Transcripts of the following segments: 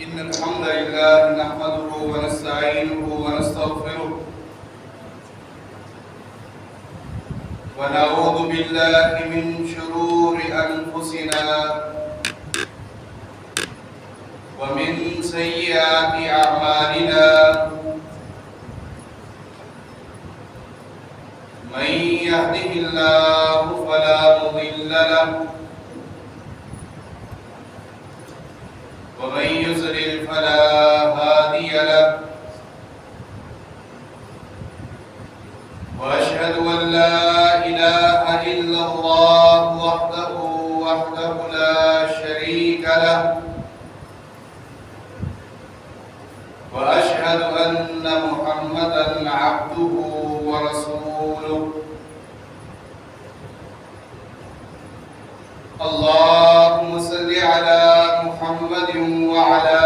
إن الحمد لله نحمده ونستعينه ونستغفره ونعوذ بالله من شرور أنفسنا ومن سيئات أعمالنا من يهده الله فلا مضل له ومن يضلل فلا هادي له وأشهد أن لا إله إلا الله وحده لا شريك له وأشهد أن محمدا عبده ورسوله اللهم صل على محمد وعلى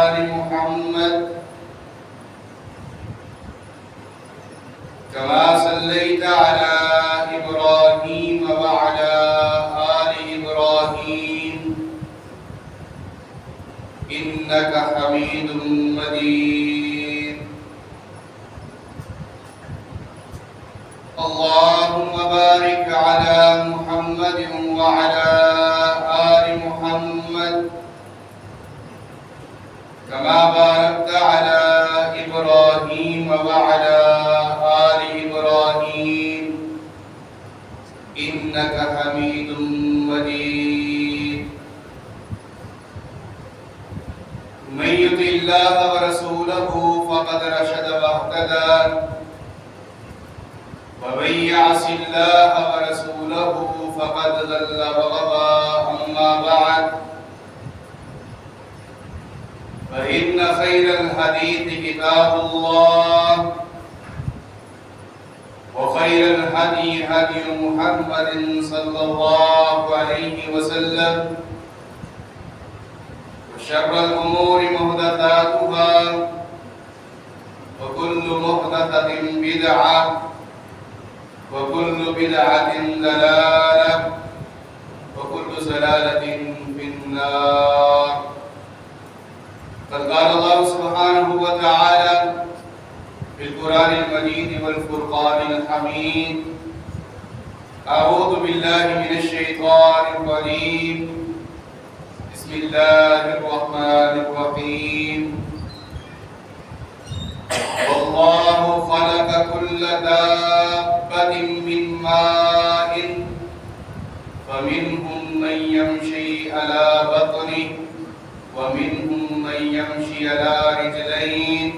آل محمد كما صليت على إبراهيم وعلى آل إبراهيم إنك حميد مجيد اللهم بارك على محمد وعلى آل محمد كما باركت على إبراهيم وعلى آل إبراهيم إنك حميد مجيد من يطع الله ورسوله فقد رشد واهتدى ومن يعص الله ورسوله فقد ضل وغوى أما بعد فإن خير الحديث كتاب الله وخير الهدي هدي محمد صلى الله عليه وسلم وشر الأمور محدثاتها وكل محدثة بدعة وكل بدعة ضلالة وكل ضلالة في النار قد قال الله سبحانه وتعالى في القرآن المجيد والفرقان الحميد أعوذ بالله من الشيطان الرجيم بسم الله الرحمن الرحيم والله خلق كل دابة من ماء فمنهم من يمشي على بطنه ومنهم من يمشي على رجلين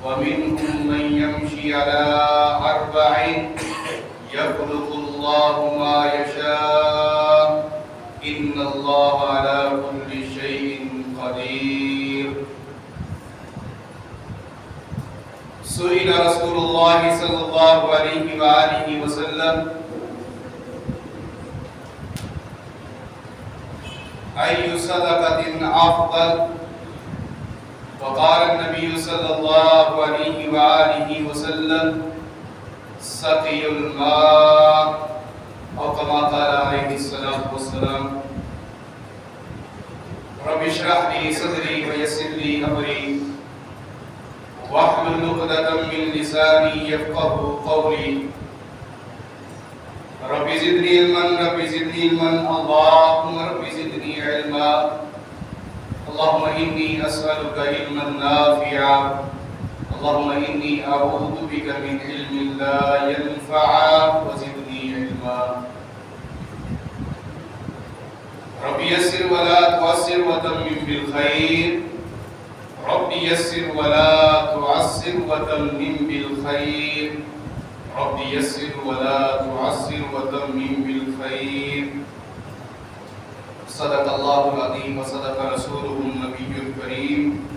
ومنهم من يمشي على أربع يخلق الله ما يشاء إن الله على كل شيء قدير سئل رسول الله صلى الله عليه وآله وسلم أي صدقة أفضل وقال النبي صلى الله عليه وآله وسلم سقي الماء أو كما قال عليه الصلاة والسلام رب اشرح لي صدري ويسر لي أمري واحلل عقدة من لساني يفقهوا قولي رب زدني علما اللهم رب زدني علما اللهم إني أسألك علما نافعا اللهم إني أعوذ بك من علم لا ينفع وزدني علما رب يسر ولا تعسر وتمم بالخير رب يسر ولا تعسر وتمم بالخير رب يسر ولا تعسر وتمم بالخير صدق الله العظيم وصدق رسوله النبي الكريم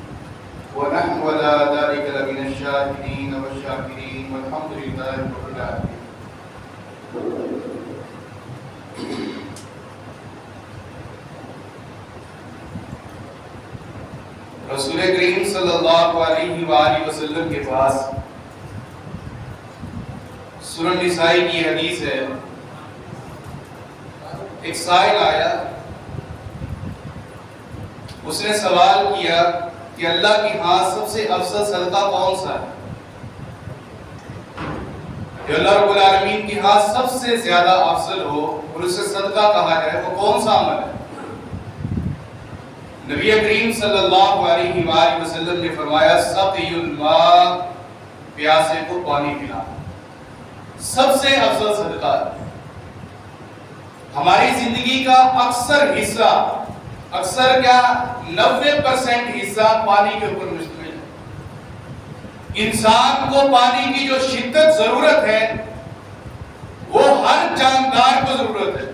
ونحن على ذلك لمن الشاهدين والشاكرين والحمد لله رب العالمين رسول کریم صلی اللہ علیہ وآلہ وسلم کے پاس سنن نسائی کی حدیث ہے ایک سائل آیا اس نے سوال کیا کہ اللہ کی ہاں سب سے افضل صدقہ کون سا ہے؟ جو اللہ رب العالمین کی ہاں سب سے زیادہ افضل ہو اور اسے صدقہ کہا جائے وہ کون سا عمل ہے؟ نبی کریم صلی اللہ علیہ وآلہ وسلم نے فرمایا سقی الماء، پیاسے کو پانی پلانا سب سے افضل صدقہ ہے۔ ہماری زندگی کا اکثر حصہ، اکثر کیا 90% حصہ پانی کے اوپر مشتمل ہے۔ انسان کو پانی کی جو شدت ضرورت ہے وہ ہر جاندار کو ضرورت ہے۔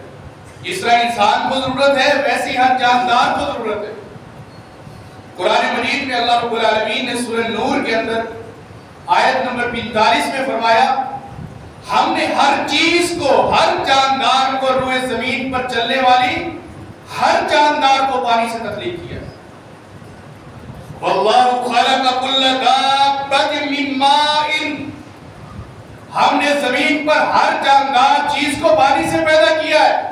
جس طرح انسان کو ضرورت ہے ویسی ہر جاندار کو ضرورت ہے۔ قرآن مجید میں اللہ رب العالمین نے سورہ نور کے اندر آیت نمبر 45 میں فرمایا ہم نے ہر چیز کو، ہر جاندار کو، روئے زمین پر چلنے والی ہر جاندار کو پانی سے تخلیق کیا۔ واللہ خلق کل دابۃ من ماء، ہم نے زمین پر ہر جاندار چیز کو پانی سے پیدا کیا ہے۔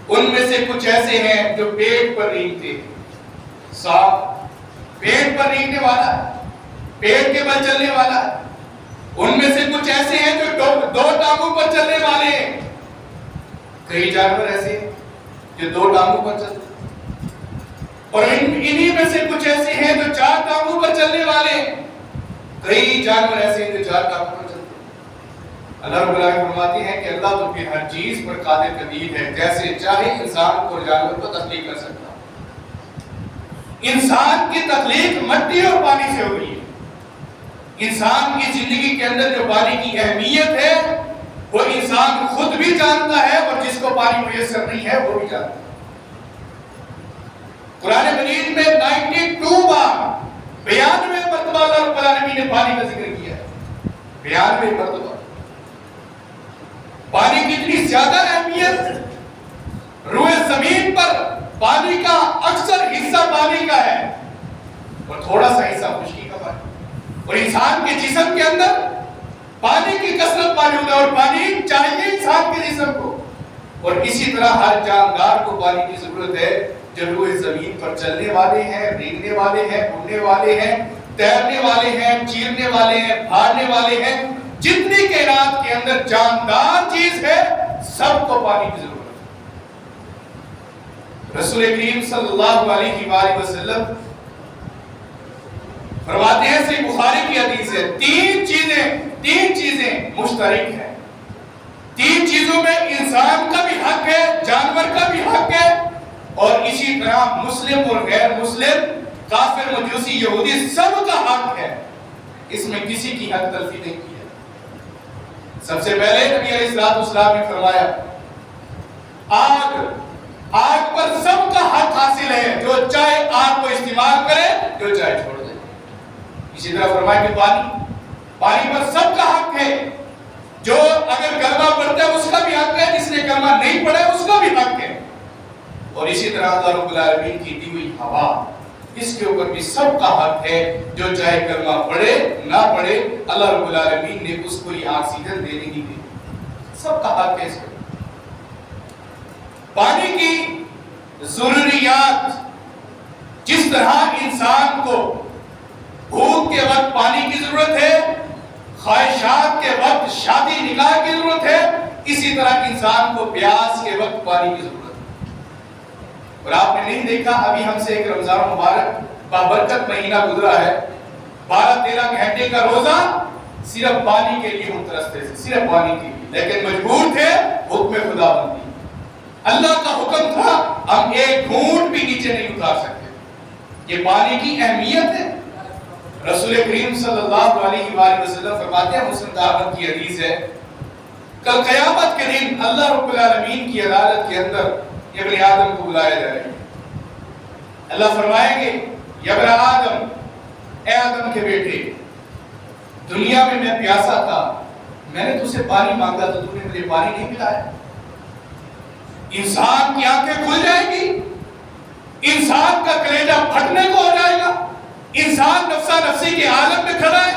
ان میں سے کچھ ایسے ہیں جو پیٹ پر رینگتے ہیں، سانپ پیٹ پر رینگنے والا ہے، پیٹ کے بل چلنے والا ہے۔ ان میں سے کچھ ایسے ہیں جو دو ٹانگوں پر چلنے والے ہیں، کئی جانور ایسے ہیں جو دو ٹانگوں پر چلتے ہیں، اور انہی میں سے کچھ ایسے ہیں جو چار ٹانگوں پر چلنے والے ہیں، کئی جانور ایسے ہیں جو چار ٹانگوں پر چلتے ہیں۔ اللہ رب العالمین فرماتے ہیں کہ اللہ تو کہ ہر چیز پر قادر قدیر ہے، جیسے چاہے انسان اور جانور کو تخلیق کر سکتا ہے۔ انسان کی تخلیق مٹی اور پانی سے ہوئی ہے۔ انسان کی زندگی کے اندر جو پانی کی اہمیت ہے وہ انسان خود بھی جانتا ہے، اور جس کو پانی میسر نہیں ہے وہ بھی جانتا ہے۔ قرآن مجید میں 92 بار، 92 مرتبہ اللہ رب العالمین نے پانی کا ذکر کیا ہے۔ 92 مرتبہ پانی کی اتنی زیادہ اہمیت، روئے زمین پر پانی کا اکثر حصہ پانی کا ہے اور تھوڑا سا حصہ خشکی کا پانی، اور انسان کے جسم کے اندر پانی کی کثرت موجود ہے، اور پانی چاہیے انسان کے جسم کو، اور اسی طرح ہر جاندار کو پانی کی ضرورت ہے۔ جو روئے زمین پر چلنے والے ہیں، رینگنے والے ہیں، اڑنے والے ہیں، تیرنے والے ہیں، چیرنے والے ہیں، بھاگنے والے ہیں، جتنی کائنات کے اندر جاندار چیز ہے سب کو پانی کی ضرورت ہے۔ رسول کریم صلی اللہ علیہ وآلہ وسلم فرماتے ہیں، صحیح بخاری کی حدیث ہے، تین چیزیں مشترک ہیں۔ تین چیزوں میں انسان کا بھی حق ہے، جانور کا بھی حق ہے، اور اسی طرح مسلم اور غیر مسلم، کافر، مجوسی، یہودی، سب کا حق ہے۔ اس میں کسی کی حق تلفی نہیں کی ہے۔ سب سے پہلے نبی علیہ الصلوۃ والسلام نے فرمایا آگ پر سب کا حق حاصل ہے، جو چاہے آگ کو استعمال کرے، جو چاہے چھوڑ دے۔ اسی طرح فرمایا کہ پانی پر سب کا حق ہے، جو اگر کلمہ پڑھتا ہے اس کا بھی حق ہے، جس نے کلمہ نہیں پڑھا اس کا بھی حق ہے، اور اسی طرح اللہ رب العالمین کی دی ہوئی ہوا، اس کے اوپر بھی سب کا حق ہے، جو چاہے کلمہ پڑھے نہ پڑھے، اللہ رب العالمین نے اس کو یہ آکسیجن دینے ہی دی، سب کا حق ہے اس کو۔ پانی کی ضروریات، جس طرح انسان کو بھوک کے وقت پانی کی ضرورت ہے، خواہشات کے وقت شادی نکاح کی ضرورت ہے، اسی طرح انسان کو پیاس کے وقت پانی کی ضرورت ہے۔ اور آپ نے نہیں دیکھا، ابھی ہم سے ایک رمضان مبارک بابرکت مہینہ گزرا ہے، 12-13 گھنٹے کا روزہ صرف پانی کے لیے ہم ترستے تھے، صرف پانی کے لیے، لیکن مجبور تھے حکم خدا بندی، اللہ کا حکم تھا، ہم ایک گھونٹ بھی نیچے نہیں اتار سکتے۔ یہ پانی کی اہمیت ہے۔ رسول کریم صلی اللہ علیہ وآلہ وسلم فرماتے ہیں، مسلم احمد کی حدیث ہے، کل قیامت کے دن اللہ رب العالمین کی عدالت کے اندر ابن آدم کو بلایا جائے گا۔ اللہ فرمائیں گے، یا ابن آدم، اے آدم کے بیٹے، دنیا میں پیاسا تھا، میں نے تجھ سے پانی مانگا تو تو نے مجھے پانی نہیں پلایا۔ انسان کی آنکھیں کھل جائیں گی، انسان کا کلیجہ پھٹنے کو ہو جائے گا، انسان نفسا نفسی کے عالم میں کھڑا ہے،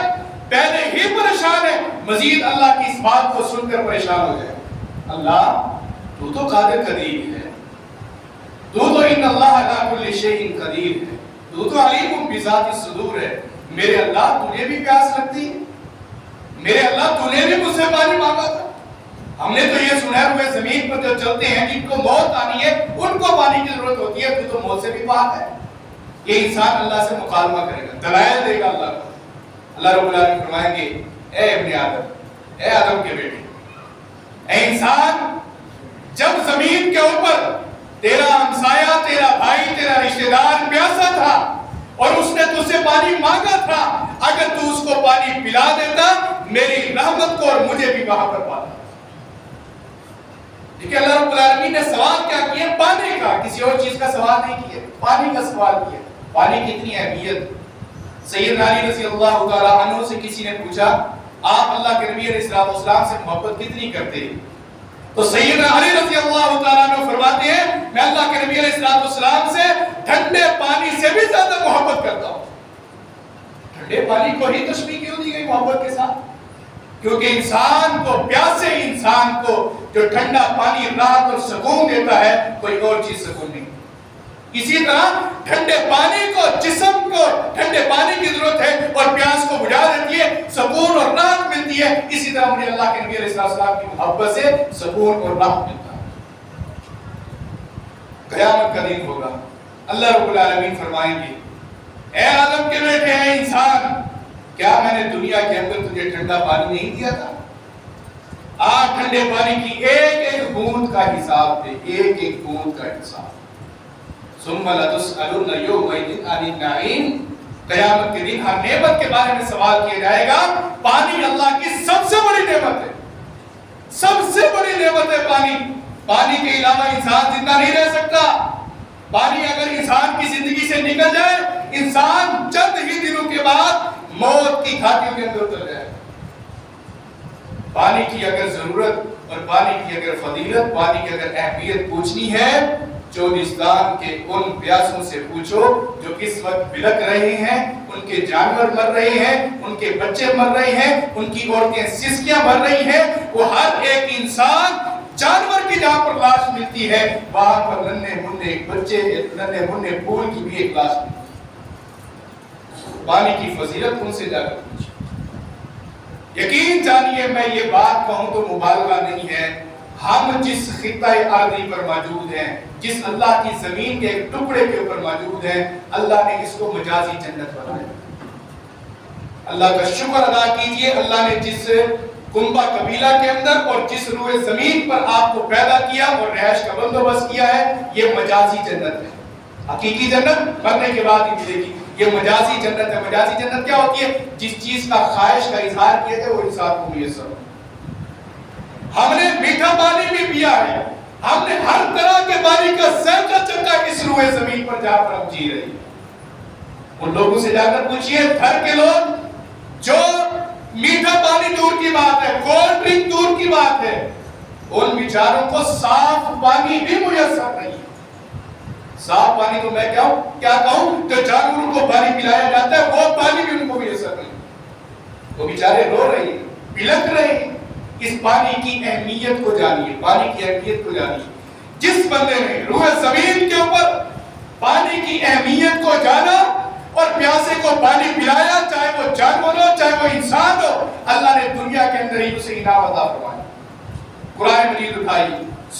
پہلے ہی پریشان ہے، مزید اللہ کی اس بات کو سن کر پریشان ہو جائے۔ اللہ تو قادر قدیر ہے، تو ان اللہ علی کل شیء قدیر تو علیم بذات الصدور ہے. میرے اللہ تجھے بھی پیاس لگتی ہے؟ میرے اللہ تو نے بھی مجھ سے پانی مانگا تھا؟ ہم نے تو یہ سنا ہے روئے زمین پر جو چلتے ہیں جن کو موت آنی ہے ان کو پانی کی ضرورت ہوتی ہے، تو موت سے بھی پاک ہے. یہ انسان اللہ سے مکالمہ کرے گا، دلائل دے گا اللہ کو. اللہ رب العالمین فرمائیں گے اے ابن آدم، اے آدم کے بیٹے، اے انسان، جب زمین کے اوپر تیرا ہمسایہ، تیرا بھائی، تیرا رشتہ دار پیاسا تھا اور اس نے تجھ سے پانی مانگا تھا، اگر تو اس کو پانی پلا دیتا میری رحمت کو اور مجھے بھی وہاں پر پاتا. دیکھیں اللہ رب العالمین نے سوال کیا کیا؟ پانی کا، کسی اور چیز کا سوال نہیں کیا، پانی کا سوال کیا. پانی کی اتنی اہمیت. سیدنا علی رضی اللہ تعالیٰ عنہ سے کسی نے پوچھا آپ اللہ کے نبی علیہ السلام سے محبت کتنی کرتے ہیں؟ تو سیدنا علی رضی اللہ تعالیٰ عنہ فرماتے ہیں میں اللہ کے نبی علیہ السلام سے ٹھنڈے پانی سے بھی زیادہ محبت کرتا ہوں. ٹھنڈے پانی کو ہی تشبیہ کیوں دی گئی محبت کے ساتھ؟ کیونکہ انسان کو، پیاسے انسان کو جو ٹھنڈا پانی راحت اور سکون دیتا ہے کوئی اور چیز سکون نہیں. اسی طرح ٹھنڈے پانی کو، جسم کو ٹھنڈے پانی کی ضرورت ہے اور پیاس کو بجھا دیتی ہے، سکون اور راحت ملتی ہے. اسی طرح مجھے اللہ کے نبی علیہ السلام کی محبت سے سکون اور راحت ملتا ہے. قیامت کا دن ہوگا، اللہ رب العالمین فرمائیں گے اے آدم کے بیٹے، اے انسان، کیا میں نے دنیا کے اندر تجھے ٹھنڈا پانی نہیں دیا تھا؟ ٹھنڈے پانی کی ایک ایک بوند کا حساب دے، ایک ایک بوند کا حساب. ثم لتسألن یومئذ عن النعیم. قیامت کے دن ہر نعمت کے بارے میں سوال کیا جائے گا. پانی اللہ کی سب سے بڑی نعمت ہے، سب سے بڑی نعمت ہے پانی. پانی کے علاوہ انسان زندہ نہیں رہ سکتا. پانی اگر انسان کی زندگی سے نکل جائے، انسان چند ہی دنوں کے بعد موت کی گھاٹیوں کے اندر اتر جائے. پانی کی اگر ضرورت اور پانی کی اگر فضیلت، پانی کی اگر اہمیت پوچھنی ہے، چودستان کے ان پیاسوں سے پوچھو جو اس وقت بلک رہے ہیں، ان کے جانور مر رہے ہیں، ان کے بچے مر رہے ہیں، ان کی عورتیں سسکیاں مر رہی ہیں. وہ ہر ایک انسان، جانور کی جہاں پر لاش ملتی ہے وہاں پر ننھے منھے بچے، ننھے منھے پھول کی بھی ایک لاش ملتی ہے. پانی کی فضیلت ان سے جا کر پوچھو. یقین جانیے میں یہ بات کہوں تو مبالغہ نہیں ہے، ہم جس خطہ ارضی پر موجود ہیں، جس اللہ کی زمین کے ایک ٹکڑے کے اوپر موجود ہیں، اللہ نے اس کو مجازی جنت بنایا. اللہ کا شکر ادا کیجئے، اللہ نے جس کنبہ قبیلہ کے اندر اور جس روئے زمین پر آپ کو پیدا کیا اور رہائش کا بندوبست کیا ہے، یہ مجازی جنت ہے. حقیقی جنت مرنے کے بعد ہی ملے گی، یہ مجازی جنت ہے. مجازی جنت کیا ہوتی ہے؟ جس چیز کا خواہش کا اظہار کیا تھا وہ انسان کو میسر ہو. ہم نے میٹھا پانی بھی پیا ہے، ہم نے ہر طرح کے پانی کا ذائقہ چکھا اس روئے زمین پر جہاں پر ہم جی رہے ہیں. ان لوگوں سے جا کر پوچھئے گھر کے لوگ، جو میٹھا پانی دور کی بات ہے، کولڈ ڈرنک دور کی بات ہے، ان بیچاروں کو صاف پانی بھی میسر نہیں ہے. صاف پانی تو میں کیا کہوں، جو جانوروں کو پانی پلایا جاتا ہے وہ پانی بھی ان کو میسر نہیں. وہ بیچارے رو رہے ہیں، بلک رہے ہیں. اس پانی کی اہمیت کو جانیے، پانی کی اہمیت کو جانیے. جس بندے نے روئے زمین کے اوپر پانی کی اہمیت کو جانا اور پیاسے کو پانی پلایا، چاہے وہ جانور ہو چاہے وہ انسان ہو، اللہ نے دنیا کے اندر ہی اسے انعام عطا فرمایا. قرآن مجید اٹھائی،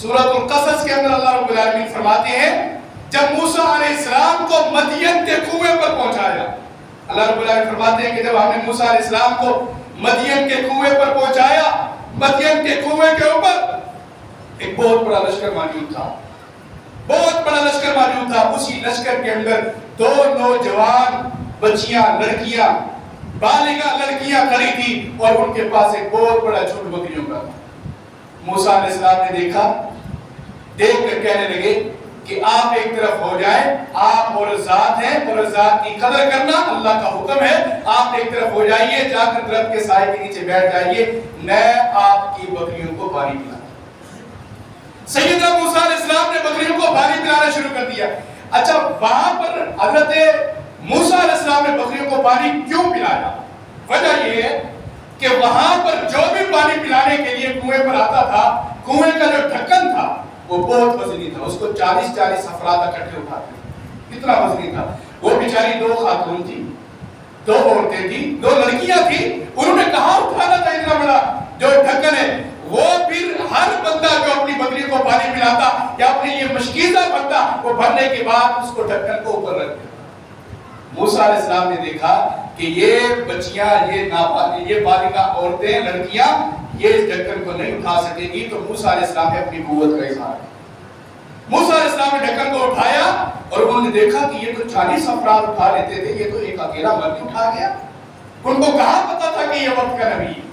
سورۃ القصص کے اندر اللہ رب العالمین فرماتے ہیں جب موسیٰ علیہ السلام کو مدین کے کنویں پر پہنچایا. اللہ رب العالمین فرماتے ہیں کہ جب ہم نے موسیٰ علیہ السلام کو مدین کے کنویں پر پہنچایا، مدین کے کنویں کے اوپر ایک بہت بڑا لشکر موجود تھا، بہت بڑا لشکر موجود تھا. اسی لشکر کے اندر دو نوجوان بچیاں، لڑکیاں، بالغہ لڑکیاں کھڑی تھی اور ان کے پاس ایک بہت بڑا جھنڈ بکریوں کا تھا. موسیٰ علیہ السلام نے دیکھا، دیکھ کر کہنے لگے کہ آپ ایک طرف ہو جائیں، آپ اور ذات ہیں اور ذات کی قدر کرنا اللہ کا حکم ہے. آپ ایک طرف ہو جائیے، جا کر درخت کے سائے کے نیچے بیٹھ جائیے، میں آپ کی بکریوں کو پانی پلاؤں. سیدنا موسیٰ علیہ السلام نے بکریوں کو پانی پلانا شروع کر دیا. اچھا، وہاں پر حضرت موسیٰ علیہ السلام نے بکریوں کو پانی کیوں پلایا؟ وجہ یہ ہے کہ وہاں پر جو بھی پانی پلانے کے لیے کنویں پر آتا تھا، کنویں کا جو ڈھکن تھا وہ بہت وزنی تھا، اس کو 40 افراد اکٹھے اٹھاتے. کتنا وزنی تھا. وہ بیچاری 2 خاتون تھی، 2 عورتیں تھی، 2 لڑکیاں تھی، انہوں نے کہاں اٹھانا تھا اتنا بڑا جو ڈھکن ہے؟ وہ پھر ہر بندہ جو اپنی بکری کو پانی پلاتا یا اپنے لیے مشکیزہ بنتا، وہ بھرنے کے بعد اس کو ڈھکن کو اوپر رکھ دیتا۔ موسیٰ علیہ السلام نے دیکھا کہ یہ بچیاں، یہ بالغہ عورتیں، لڑکیاں یہ اس ڈھکن کو نہیں اٹھا سکیں گی، تو موسیٰ علیہ السلام نے اپنی قوت کا اظہار کیا۔ موسیٰ علیہ السلام نے ڈھکن کو اٹھایا اور انہوں نے دیکھا کہ یہ تو 40 افراد اٹھا لیتے تھے، یہ تو ایک اکیلا مرد اٹھا گیا۔ ان کو کہاں پتا تھا کہ یہ وقت کا نبی ہے،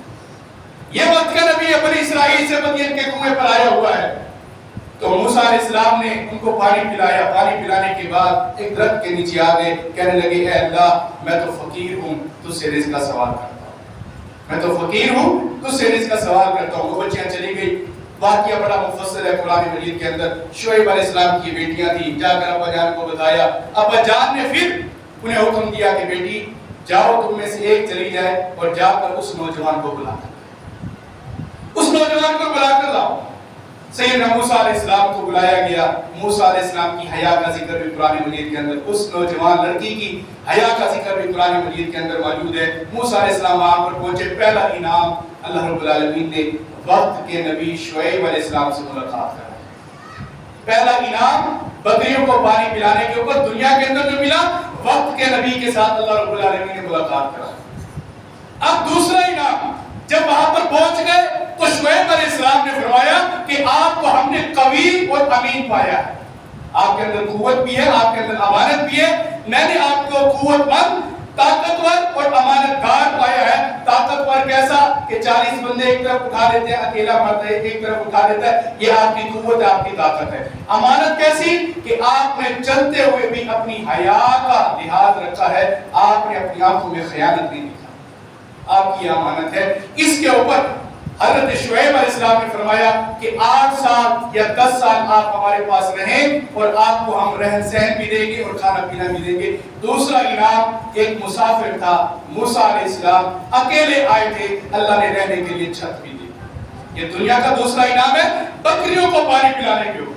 یہ وقت کا نبی ہے، بنی اسرائیل سے مدین کے کنویں پر آیا ہوا ہے۔ تو موسیٰ علیہ السلام نے ان کو پانی پلایا، پانی پلانے کے بعد ایک درخت کے نیچے آ گئے، کہنے لگے اے اللہ میں تو فقیر ہوں، تجھ سے رزق کا سوال کرتا ہوں، میں تو فقیر ہوں، تجھ سے رزق کا سوال کرتا ہوں۔ وہ بچیاں چلی گئی، واقعہ بڑا مفصل ہے قرآن مجید کے اندر۔ شعیب علیہ السلام کی بیٹیاں تھیں، جا کر ابا جان کو بتایا، ابا جان نے پھر انہیں حکم دیا کہ بیٹی جاؤ تم میں سے ایک چلی جائے اور جا کر اس نوجوان کو بلا کر لاؤ۔ سیدنا موسیٰ علیہ السلام کو بلایا گیا۔ موسیٰ علیہ السلام کی حیا کا ذکر بھی قرآن مجید کے اندر، اس نوجوان لڑکی کی حیا کا ذکر بھی قرآن مجید کے اندر موجود ہے۔ موسیٰ علیہ السلام وہاں پر پہنچے، پہلا انعام اللہ رب العالمین نے وقت کے نبی شعیب علیہ السلام سے ملاقات کرا۔ پہلا انعام بکریوں کو پانی پلانے کے اوپر دنیا کے اندر جو ملا، وقت کے نبی کے ساتھ اللہ رب العالمین نے ملاقات کرا۔ اب دوسرا انعام، جب وہاں پر پہنچ گئے تو شعیب علیہ السلام نے فرمایا کہ آپ کو ہم نے قوی اور امین پایا ہے، آپ کے اندر قوت بھی ہے، آپ کے اندر امانت بھی ہے، میں نے آپ کو قوت مند، طاقتور اور امانت دار پایا ہے۔ طاقتور کیسا کہ 40 بندے ایک طرف اٹھا لیتے ہیں، اکیلا مرد ایک طرف اٹھا لیتا ہے، یہ آپ کی قوت ہے، آپ کی طاقت ہے۔ امانت کیسی کہ آپ نے چلتے ہوئے بھی اپنی حیا کا لحاظ رکھا ہے، آپ نے اپنی آنکھوں میں خیانت نہیں کی، آپ کی امانت ہے۔ اس کے اوپر حضرت شعیب علیہ السلام نے فرمایا کہ 8 سال یا 10 سال آپ ہمارے پاس رہیں اور آپ کو ہم رہن سہن بھی دیں گے اور کھانا پینا بھی دیں گے۔ دوسرا انعام، ایک مسافر تھا موسیٰ علیہ السلام، اکیلے آئے تھے، اللہ نے رہنے کے لیے چھت بھی دی۔ یہ دنیا کا دوسرا انعام ہے، بکریوں کو پانی پلانے کے اوپر۔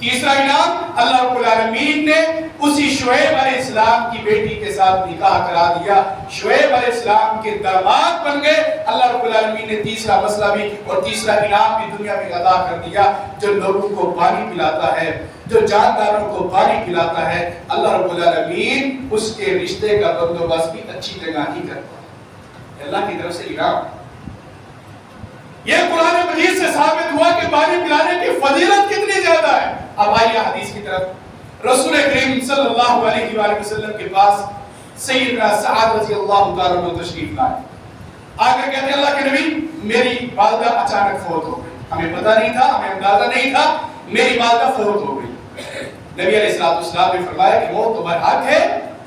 تیسرا انعام، اللہ رب العالمین نے اسی شعیب علیہ السلام کی بیٹی کے ساتھ نکاح کرا دیا، شعیب علیہ السلام کے داماد بن گئے۔ اللہ رب العالمین نے تیسرا مسئلہ بھی اور تیسرا انعام بھی دنیا میں عطا کر دیا۔ جو لوگوں کو پانی پلاتا ہے، جو جانداروں کو پانی پلاتا ہے، اللہ رب العالمین اس کے رشتے کا بندوبست بھی اچھی جگہ ہی کرتا ہے، اللہ کی طرف سے انعام۔ یہ قرآن مجید سے ثابت ہوا کہ پانی پلانے کی فضیلت کتنی زیادہ ہے۔ اب آئیے حدیث کی طرف۔ رسول کریم صلی اللہ علیہ وآلہ وسلم کے پاس سیدنا سعد رضی اللہ تعالیٰ عنہ تشریف لائے، آ کر کہتے ہیں اللہ کے نبی میری والدہ اچانک فوت ہو گئی، ہمیں پتہ نہیں تھا، ہمیں اندازہ نہیں تھا، میری والدہ فوت ہو گئی۔ نبی علیہ السلام نے فرمایا کہ موت تو برحق ہے،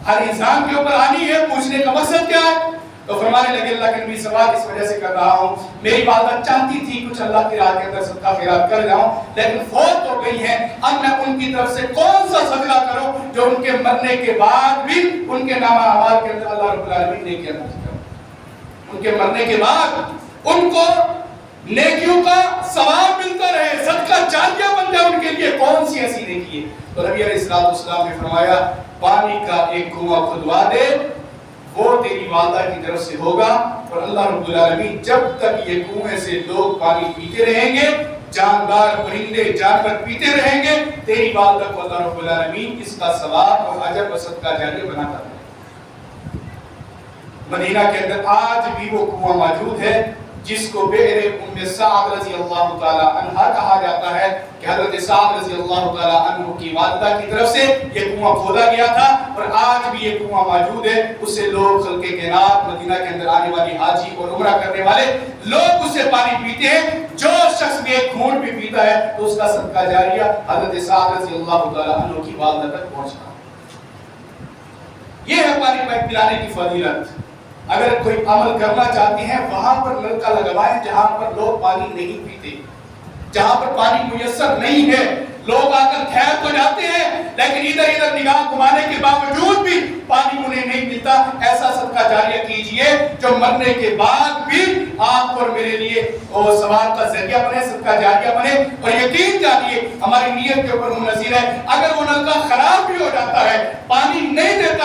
ہر انسان کے اوپر آنی ہے، پوچھنے کا مقصد کیا ہے؟ تو فرمانے لگے اللہ کے نبی سوال اس وجہ سے کر رہا ہوں، میری والدہ چاہتی تھی کچھ اللہ کی راہ کے اندر صدقہ خیرات کر جاؤں، لیکن فوت ہو گئی ہیں، اب میں ان کی طرف سے کون سا صدقہ کروں جو ان کے مرنے کے بعد بھی ان کے نامہ اعمال کے اندر اللہ رب العالمین نے کیا نہ کیا، ان کے مرنے کے بعد ان کو نیکیوں کا ثواب ملتا رہے، صدقہ جاریہ بن جائے ان کے لیے، کون سی ایسی نیکی ہے؟ تو نبی علیہ السلام نے فرمایا پانی کا ایک کنواں کھدوا دے، وہ تیری والدہ کی طرف سے ہوگا، اور اللہ رب العالمین جب تک یہ کنویں سے لوگ پانی پیتے رہیں گے، جاندار پرندے جانور پیتے رہیں گے، تیری والدہ کو اللہ رب العالمین اس کا ثواب اور اجر و صدقہ جاریہ بناتا ہے۔ مدینہ کے اندر آج بھی وہ کنواں موجود ہے جس کو بئر ام سعد رضی اللہ تعالی عنہ کہا جاتا ہے کہ حضرت سعد رضی اللہ تعالی عنہ کی والدہ کی طرف سے یہ کنواں کھودا گیا تھا، اور آج بھی یہ کنواں موجود ہے، اس سے لوگ خلق کائنات مدینہ کے اندر آنے والی حاجی اور عمرہ کرنے والے لوگ اس سے پانی پیتے ہیں، جو شخص بھی ایک گھونٹ بھی پیتا ہے تو اس کا صدقہ جاریہ حضرت سعد رضی اللہ تعالی عنہ کی والدہ تک پہنچتا ہے۔ یہ ہے پانی پلانے کی فضیلت۔ اگر کوئی عمل کرنا چاہتے ہیں وہاں پر نلکا لگوائیں جہاں پر لوگ پانی نہیں پیتے، جہاں پر پانی میسر نہیں ہے، لوگ آ کر ٹھہر تو جاتے ہیں لیکن ادھر ادھر نگاہ گھمانے کے باوجود بھی پانی انہیں نہیں ملتا، ایسا صدقہ جاریہ کیجئے جو مرنے کے بعد بھی آپ اور میرے لیے وہ ثواب کا ذریعہ بنے، صدقہ جاریہ بنے۔ اور یقین جانیے ہماری نیت کے اوپر منحصر ہے، اگر وہ نلکا خراب بھی ہو جاتا ہے، پانی نہیں دیتا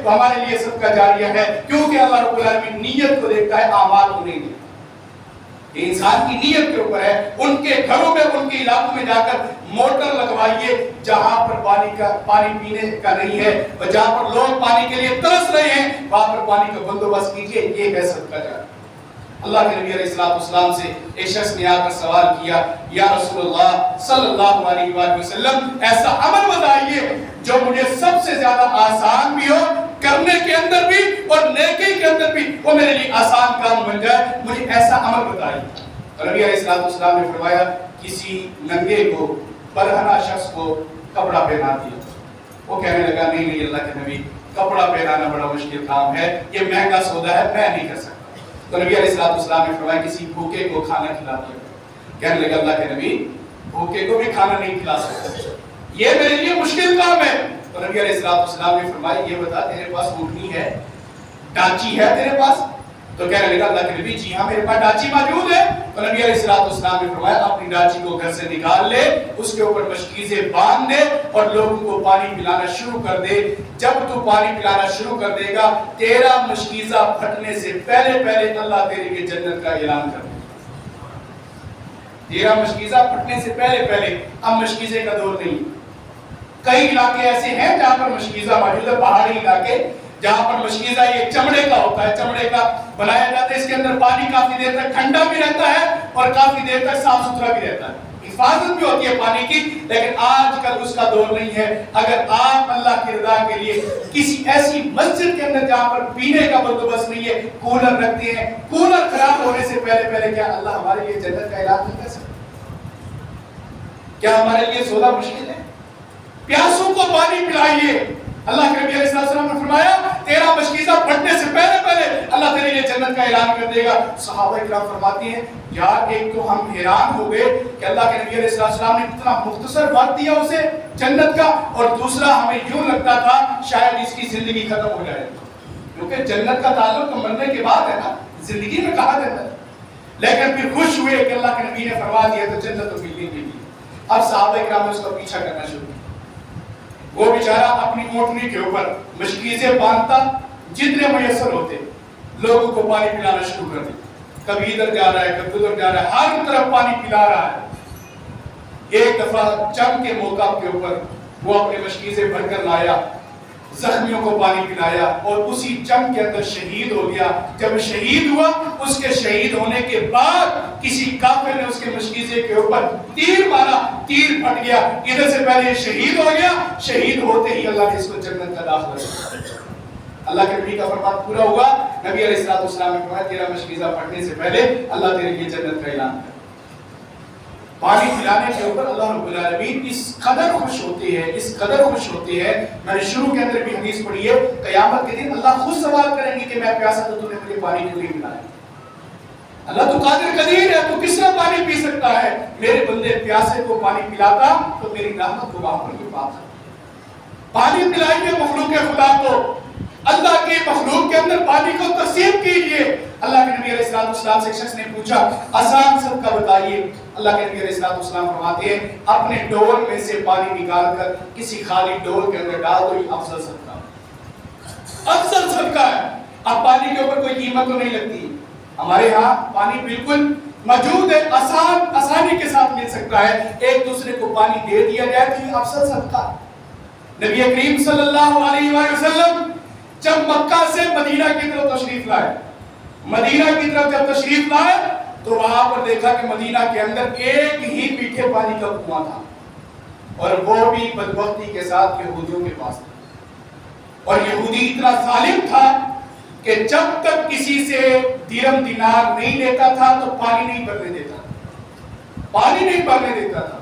تو ہمارے لیے صدقہ جاریہ ہے، کیونکہ اللہ رب العالمین نیت کو دیکھتا ہے، اعمال کو نہیں دیکھتا۔ یہ انسان کی نیت کے اوپر ہے۔ ان کے گھروں میں، ان کے علاقوں میں جا کر موٹر لگوائیے جہاں پر پانی پینے کا نہیں ہے، اور جہاں پر لوگ پانی کے لیے ترس رہے ہیں وہاں پر پانی کا بندوبست کیجیے، یہ ہے صدقہ جاریہ۔ اللہ کے نبی علیہ السلام سے ایک شخص نے آ کر سوال کیا، یا رسول اللہ صلی اللہ علیہ وآلہ وسلم، ایسا عمل بتائیے جو مجھے سب سے زیادہ آسان بھی ہو، کرنے کے اندر بھی اور نیکی کے اندر بھی وہ میرے لیے آسان کام بن جائے، مجھے ایسا عمل بتائیے۔ اور نبی علیہ السلام نے فرمایا، کسی ننگے کو، برہنہ شخص کو کپڑا پہنا دیا۔ وہ کہنے لگا، نہیں اللہ کے نبی، کپڑا پہنانا بڑا مشکل کام ہے، یہ مہنگا سودا ہے، میں نہیں کر سکتا۔ تو نبی علیہ السلام نے فرمایا، کسی بھوکے کو کھانا کھلا دیا۔ کہنے لگا، اللہ کے نبی، بھوکے کو بھی کھانا نہیں کھلا سکتا، یہ میرے لیے مشکل کام ہے۔ تو نبی علیہ السلام نے فرمایا، یہ بتا تیرے پاس اونٹنی ہے، ڈانچی ہے تیرے پاس؟ تو کہنے لگا، اللہ کے نبی جی ہاں میرے پاس ڈانچی موجود ہے۔ تو نبی علیہ السلام نے فرمایا، اپنی ڈانچی کو گھر سے نکال لے، اس کے اوپر مشکیزیں باندھ دے اور لوگوں کو پانی پلانا شروع کر دے۔ جب تو پانی پلانا شروع کر دے گا، تیرا مشکیزہ پھٹنے سے پہلے اللہ تیرے لیے جنت کا اعلان کر دے گا۔ تیرا مشکیزہ پھٹنے سے پہلے، اب مشکیزے کا دور نہیں۔ کئی علاقے ایسے ہیں جہاں پر مشکیزہ موجود ہے، پہاڑی علاقے جہاں پر مشکیزہ یہ چمڑے کا ہوتا ہے، چمڑے کا بنایا جاتا ہے، اس کے اندر پانی کافی دیر تک ٹھنڈا بھی رہتا ہے اور کافی دیر تک صاف ستھرا بھی رہتا ہے، حفاظت بھی ہوتی ہے پانی کی۔ لیکن آج کل اس کا دور نہیں ہے۔ اگر آپ اللہ کی رضا کے لیے کسی ایسی مسجد کے اندر جہاں پر پینے کا بندوبست نہیں ہے کولر رکھتے ہیں، کولر خراب ہونے سے پہلے کیا اللہ ہمارے لیے جنت کا اعلان نہیں کر سکتا؟ کیا ہمارے لیے سودا مشکل ہے؟ پیاسوں کو پانی پلائیے۔ اللہ کے نبی علیہ السلام نے فرمایا، تیرا مشکیزہ پھٹنے سے پہلے اللہ تیرے لیے جنت کا اعلان کر دے گا۔ صحابہ کرام فرماتے ہیں، یار ایک تو ہم حیران ہو گئے کہ اللہ کے نبی علیہ السلام نے اتنا مختصر وقت دیا اسے جنت کا، اور دوسرا ہمیں یوں لگتا تھا شاید اس کی زندگی ختم ہو جائے، کیونکہ جنت کا تعلق تو مرنے کے بعد ہے نا، زندگی میں کہاں جنت۔ لیکن پھر خوش ہوئے کہ اللہ کے نبی نے فرما دیا تو جنت تو ملنی نہیں۔ اب صحابہ کرام نے اس کا پیچھا کرنا شروع کیا۔ وہ بیچارہ اپنی اونٹنی کے اوپر مشکیزیں باندھتا، جتنے میسر ہوتے لوگوں کو پانی پلانا شروع کر دیا۔ کبھی ادھر جا رہا ہے، کبھی ادھر جا رہا ہے، ہر طرف پانی پلا رہا ہے۔ ایک دفعہ جنگ کے موقع کے اوپر وہ اپنے مشکیزیں بھر کر لایا، زخمیوں کو پانی پلایا اور اسی جنگ کے اندر شہید ہو گیا۔ جب شہید ہوا، اس کے شہید ہونے کے بعد کسی کافر نے اس کے مشکیزے کے اوپر تیر مارا، تیر پھٹ گیا۔ ادھر سے پہلے یہ شہید ہو گیا، شہید ہوتے ہی اللہ نے اس کو جنت کا داخلہ دیا۔ اللہ کے نبی کا فرمان پورا ہوا۔ نبی علیہ السلام نے فرمایا، تیرا مشکیزہ پھٹنے سے پہلے اللہ تیرے لیے جنت کا اعلان کر۔ پانی پلانے کے اوپر اللہ رب العالمین اس قدر خوش ہوتے ہیں، اس قدر خوش ہوتے ہیں۔ میں نے شروع کے اندر بھی حدیث پڑھی ہے، قیامت کے دن اللہ خود سوال کریں گے کہ میں پیاسا تھا، تو نے مجھے پانی کیوں نہیں پلایا؟ اللہ تو قادر قدیر ہے، تو کس طرح پانی پی سکتا ہے؟ میرے بندے پیاسے کو پانی پلاتا تو میری رحمت کو وہاں پر بھی پاتا۔ پانی پلائیے مخلوق خدا کو، اللہ کے مخلوق کے اندر پانی کو تقسیم کیجئے۔ اللہ کے نبی علیہ السلام سے ایک شخص نے پوچھا، آسان صدقہ بتائیے۔ اللہ کے نبی علیہ السلام فرماتے ہیں، اپنے ڈول میں سے پانی نکال کر کسی خالی ڈول کے اندر ڈال دو، یہ افضل صدقہ، افضل صدقہ ہے۔ اب پانی کے اوپر کوئی قیمت تو نہیں لگتی، ہمارے ہاں پانی بالکل موجود ہے، آسانی کے ساتھ مل سکتا ہے، ایک دوسرے کو پانی دے دیا جائے تو یہ افضل صدقہ۔ نبی کریم صلی اللہ علیہ وآلہ وسلم جب مکہ سے مدینہ کی طرف تشریف لائے، مدینہ کی طرف جب تشریف لائے تو وہاں پر دیکھا کہ مدینہ کے اندر ایک ہی میٹھے پانی کا کنواں تھا، اور وہ بھی بدبختی کے ساتھ یہودیوں کے پاس تھا۔ اور یہودی اتنا ظالم تھا کہ جب تک کسی سے درہم دینار نہیں لیتا تھا تو پانی نہیں بھرنے دیتا، پانی نہیں بھرنے دیتا تھا۔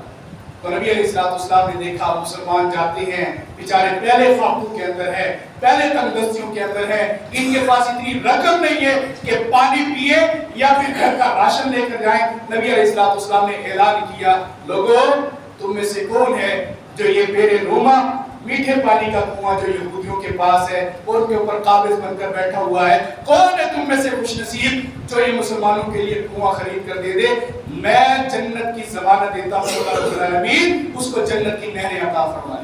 تو نبی علیہ السلام نے دیکھا مسلمان جاتے ہیں بیچارے پہلے فاقوں کے اندر ہے، پہلے تنگ دستیوں کے اندر ہے، ان کے پاس اتنی رقم نہیں ہے کہ پانی پیے یا پھر گھر کا راشن لے کر جائیں۔ نبی علیہ السلام نے اعلان کیا، لوگوں تم میں سے کون ہے جو یہ بیر روما میٹھے پانی کا کنواں جو یہودیوں کے پاس ہے ان کے اوپر قابض بن کر بیٹھا ہوا ہے، کون ہے تم میں سے خوش نصیب جو یہ مسلمانوں کے لیے کنواں خرید کر دے دے؟ میں جنت کی ضمانت دیتا ہوں اللہ رب العالمین اس کو جنت کی نہریں عطا فرمائے۔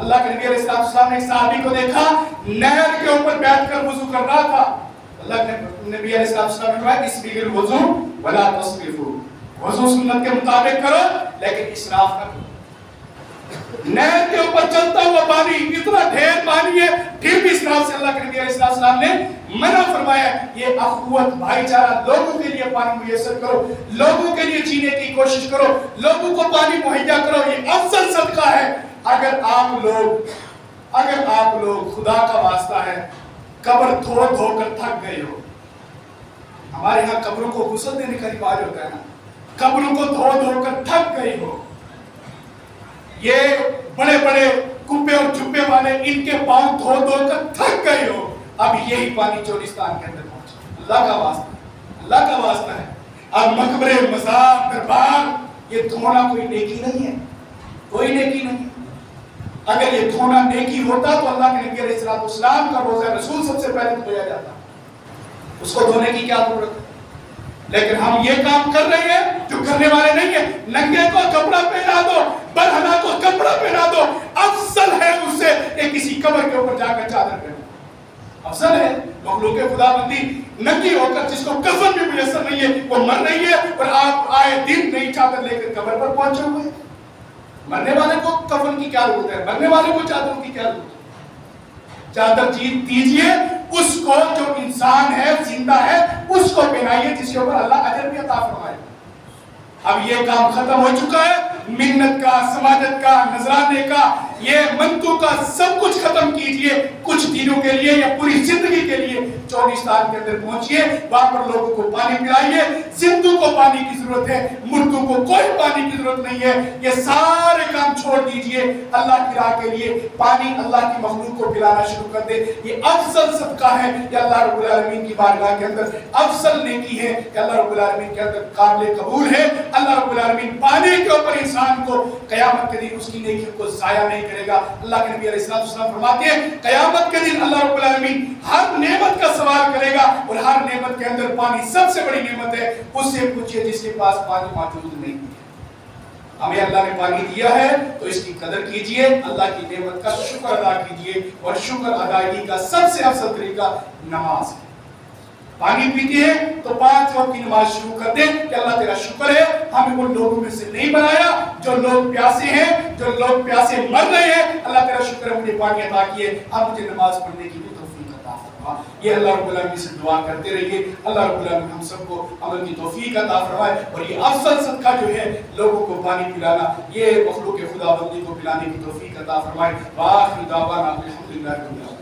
اللہ کے نبی علیہ السلام نے ایک صحابی کو دیکھا نہر کے اوپر بیٹھ کر وضو کر رہا تھا. اللہ کے نبی علیہ السلام نے کہا اسبغ الوضو ولا تسرفوا، وضو سنت کے مطابق کرو لیکن اسراف نہ کرو. نہر کے اوپر چلتا ہوا پانی، اتنا ڈھیر پانی ہے، پھر بھی اسراف سے اللہ کے نبی علیہ السلام نے منع فرمایا. یہ اخوت بھائی چارہ، لوگوں کے لیے پانی میسر کرو، لوگوں کے لیے جینے کی کوشش کرو، لوگوں کو پانی مہیا کرو، یہ افضل صدقہ ہے. اگر آپ لوگ خدا کا واسطہ ہے قبر دھو دھو کر تھک گئے ہو، ہمارے ہاں قبروں کو غسل دینے کا رواج ہوتا ہے نا، قبروں کو دھو دھو کر تھک گئے ہو، یہ بڑے بڑے کبے اور جبے والے ان کے پاؤں دھو دھو کر تھک گئے ہو، اب یہی پانی چولستان کے اندر پہنچا. اللہ کا واسطہ ہے. اب مقبرے، مزار، دربار، یہ دھونا کوئی نیکی نہیں ہے، کوئی نیکی نہیں. اگر یہ دھونا نیکی ہوتا تو اللہ کے نبی علیہ السلام کا روزہ رسول سب سے پہلے دھویا جاتا، اس کو دھونے کی کیا ضرورت ہے؟ لیکن ہم یہ کام کر رہے ہیں جو کرنے والے نہیں ہیں. ننگے کو کپڑا پہنا دو، برہنہ کو کپڑا پہنا دو، افضل ہے اس سے کہ کسی قبر کے اوپر جا کر چادر پہنو. افضل ہے. مخلوق خدا بندی ننگی ہو کر جس کو کفن بھی میسر نہیں ہے وہ مر رہی ہے، اور آپ آئے دن نئی چادر لے کر قبر پر پہنچے ہوئے ہیں. مرنے والے کو کفن کی کیا ضرورت ہے؟ مرنے والے کو چادروں کی کیا ضرورت ہے؟ چادر دیجیے اس کو جو انسان ہے، زندہ ہے، اس کو پہنائیے جس کے اوپر اللہ اجر بھی عطا فرمائے. اب یہ کام ختم ہو چکا ہے. منت کا، سماجت کا، نذرانے کا، یہ منتوں کا سب کچھ ختم کیجئے. کچھ دنوں کے لیے یا پوری زندگی کے لیے چولستان کے اندر پہنچیے، وہاں پر لوگوں کو پانی پلائیے. زندوں کو پانی کی ضرورت ہے، مردوں کو کوئی پانی کی ضرورت نہیں ہے. یہ سارے کام چھوڑ دیجئے اللہ کی راہ کے لیے. پانی اللہ کی مخلوق کو پلانا شروع کر دے. یہ افضل صدقہ ہے. یہ اللہ رب العالمین کی بارگاہ کے اندر افضل نیکی ہے کہ اللہ رب العالمین کے اندر قابل قبول ہے. اللہ رب العالمین پانی کے اوپر انسان کو قیامت کے دن اس کی نیکیوں کو ضائع نہیں کرے گا. اللہ کے نبی علیہ السلام فرماتے ہیں قیامت کے دن اللہ رب العالمین ہر نعمت کا سوال کرے گا، اور ہر نعمت کے اندر پانی سب سے بڑی نعمت ہے. اس سے پوچھئے جس کے پاس پانی موجود نہیں ہے. ہمیں اللہ نے پانی دیا ہے تو اس کی قدر کیجئے، اللہ کی نعمت کا شکر ادا کیجئے. اور شکر ادائیگی کا سب سے افضل طریقہ نماز ہے. پانی پیتے ہیں تو 5 وقت کی نماز شروع کر دیں کہ اللہ تیرا شکر ہے ہمیں ان لوگوں میں سے نہیں بنایا جو لوگ پیاسے ہیں، جو لوگ پیاسے مر رہے ہیں. اللہ تیرا شکر ہے مجھے پانی عطا کیے، اب مجھے نماز پڑھنے کی بھی توفیق عطا فرما. یہ اللہ رب العالمین سے دعا کرتے رہیے. اللہ رب العالمین ہم سب کو عمل کی توفیق عطا فرمائے. اور یہ افضل صدقہ جو ہے لوگوں کو پانی پلانا، یہ مخلوق خدا بندی کو پلانے کی توفیق عطا فرمائے. وآخر دعوانا الحمدللہ رب العالمین.